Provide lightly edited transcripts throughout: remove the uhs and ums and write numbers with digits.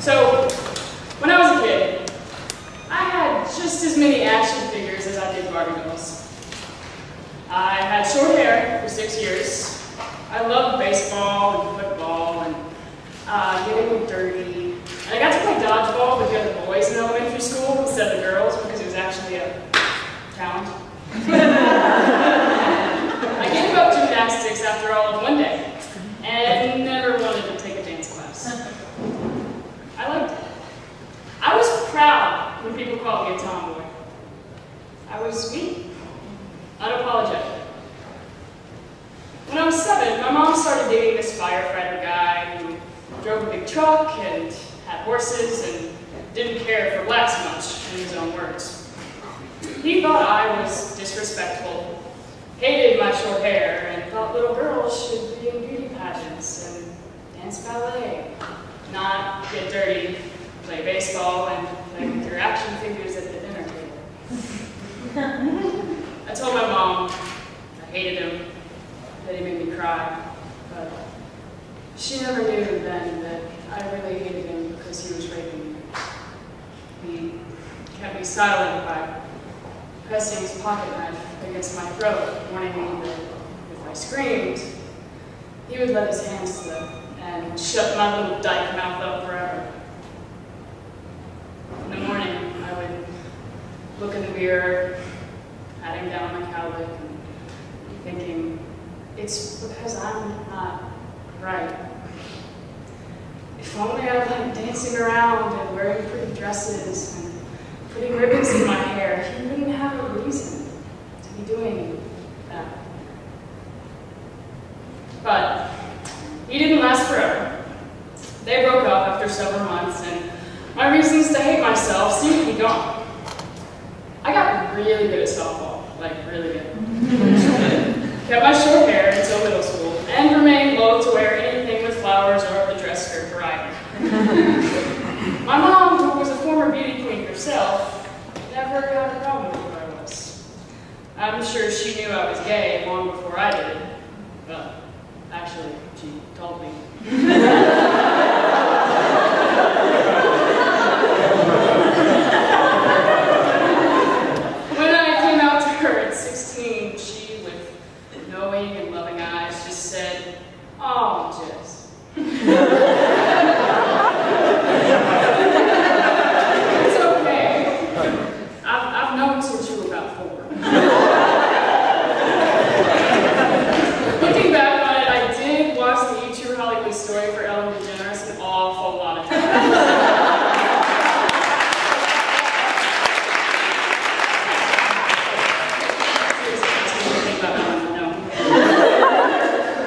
So, when I was a kid, I had just as many action figures as I did Barbie dolls. I had short hair for 6 years. I loved baseball and football and getting dirty. And I got to play dodgeball with the other boys in elementary school instead of the girls because it was actually a challenge. I gave up gymnastics after all of one day and never wanted to take a dance class. I liked it. I was proud when people called me a tomboy. I was me, unapologetic. When I was 7, my mom started dating this firefighter guy who drove a big truck and had horses and didn't care for last much, in his own words. He thought I was disrespectful, hated my short hair, and thought little girls should be in beauty pageants and dance ballet, not get dirty, play baseball, and play with your action figures at the dinner table. I told my mom I hated him, that he made me cry, but she never knew then that I really hated him because he was raping me. He kept me silent by pressing his pocket knife against my throat, warning me that if I screamed, he would let his hands slip and shut my little dyke mouth up forever. In the morning, I would look in the mirror, patting down my cowlick, and thinking, it's because I'm not right. If only I liked dancing around and wearing pretty dresses and putting ribbons in my hair, he wouldn't have a reason to be doing that. But he didn't last forever. They broke up after several months, and my reasons to hate myself seemed to be gone. I got really good at softball, like really good. Kept my short hair until middle school, and remained loath to wear anything with flowers or the dress skirt variety. My mom, who was a former beauty queen herself, never had a problem with who I was. I'm sure she knew I was gay long before I did. Well, actually, she told me. When I came out to her at 16, she, with knowing and loving eyes, just said, "Oh, Jess." It's okay. I've known since you were about 4. Looking back on it, I did watch the E! True Hollywood Story for Ellen DeGeneres an awful lot of times.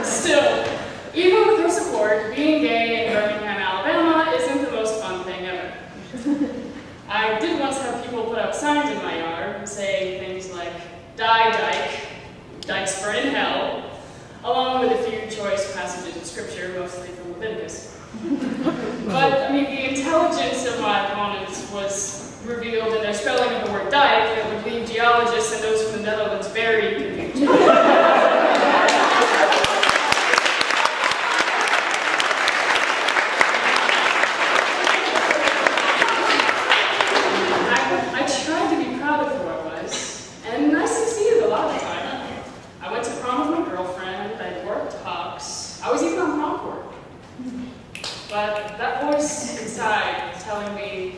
Still, even with her support, being gay in Birmingham, Alabama isn't the most fun thing ever. I did once have people put up signs in my yard saying things like, "Die dyke," "Dykes burn in hell," along with a few choice passages of scripture, mostly from Leviticus. But, I mean, the intelligence of my opponents was revealed in their spelling of the word dyke that would leave geologists and those from the Netherlands very confused. But that voice inside telling me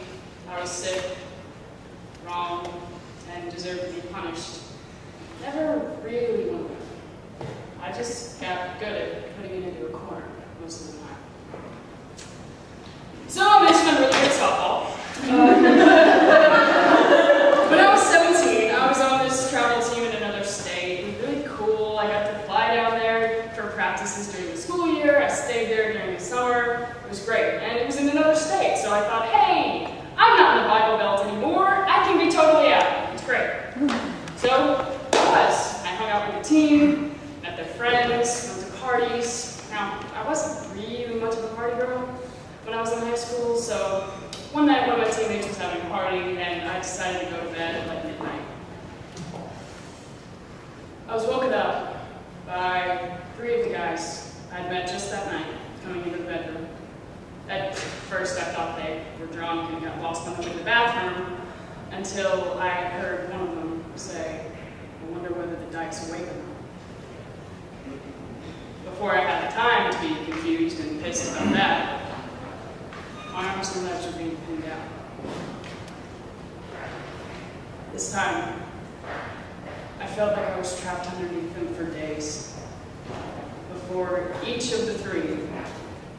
I was sick, wrong, and deserved to be punished never really went away. I just got good at putting it into a corner most of the time. So I mentioned I'm really good at softball. When I was 17, I was on this travel team in another state. It was really cool. I got to fly down there for practices during the school year. I stayed there during the summer. It was great, and it was in another state, so I thought, hey, I'm not in the Bible Belt anymore. I can be totally out. It's great. So I was. I hung out with the team, met their friends, went to parties. Now, I wasn't really much of a party girl when I was in high school, so one night one of my teammates was having a party, and I decided to go to bed at like midnight. I was woken up by 3 of the guys I'd met just that night coming into the bedroom. At first I thought they were drunk and got lost on the way to the bathroom until I heard one of them say, "I wonder whether the dyke's awake or not." Before I had the time to be confused and pissed about that, my arms and legs were being pinned down. This time, I felt like I was trapped underneath them for days. Before each of the three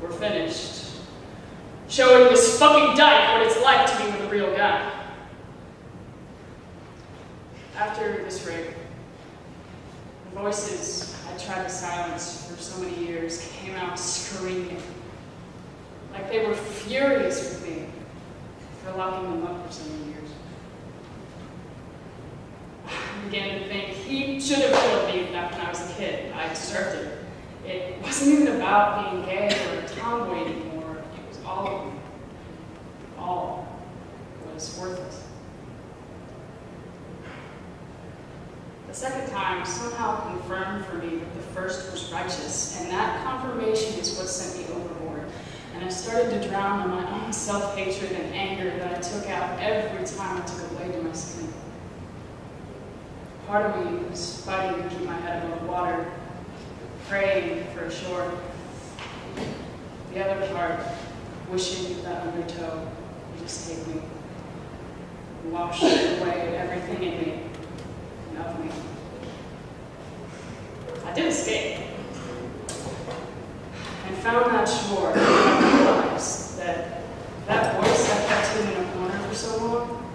were finished, showing this fucking dyke what it's like to be with a real guy. After this rape, the voices I tried to silence for so many years came out screaming, like they were furious with me for locking them up for so many years. I began to think he should have killed me back when I was a kid. I deserved it. It wasn't even about being gay or a tomboy anymore. It was all of me. All was worthless. The second time somehow confirmed for me that the first was righteous, and that confirmation is what sent me overboard. And I started to drown in my own self-hatred and anger that I took out every time I took a blade to my skin. Part of me was fighting to keep my head above water, praying for a shore. The other part, wishing that undertow would just take me, wash away everything in me and of me. I did escape, and found that shore, and I realized that that voice I kept hidden in a corner for so long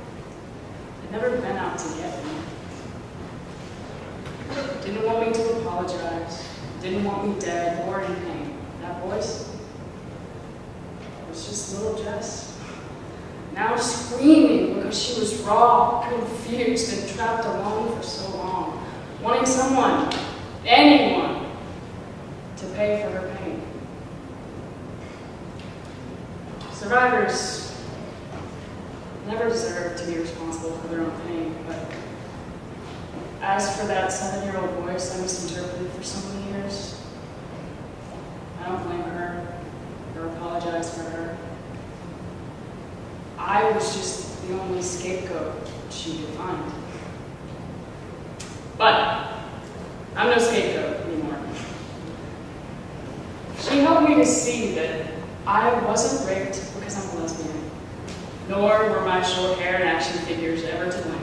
had never been out to get me. Didn't want me to apologize, didn't want me dead or in pain. That voice was just little Jess, now screaming because she was raw, confused, and trapped alone for so long, wanting someone, anyone, to pay for her pain. Survivors never deserve to be responsible for their own pain, but as for that 7-year-old voice I misinterpreted for so many years, I don't blame her or apologize for her. I was just the only scapegoat she could find. But I'm no scapegoat anymore. She helped me to see that I wasn't raped because I'm a lesbian, nor were my short hair and action figures ever to blame.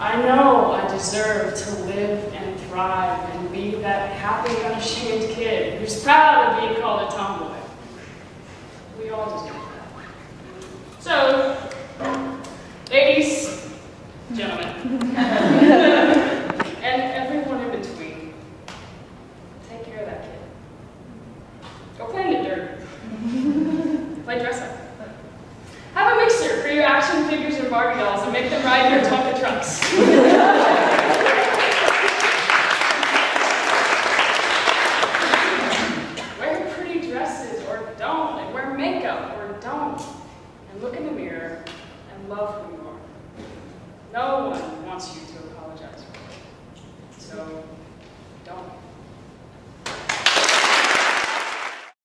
I know I deserve to live and thrive and be that happy, unashamed kid who's proud of being called a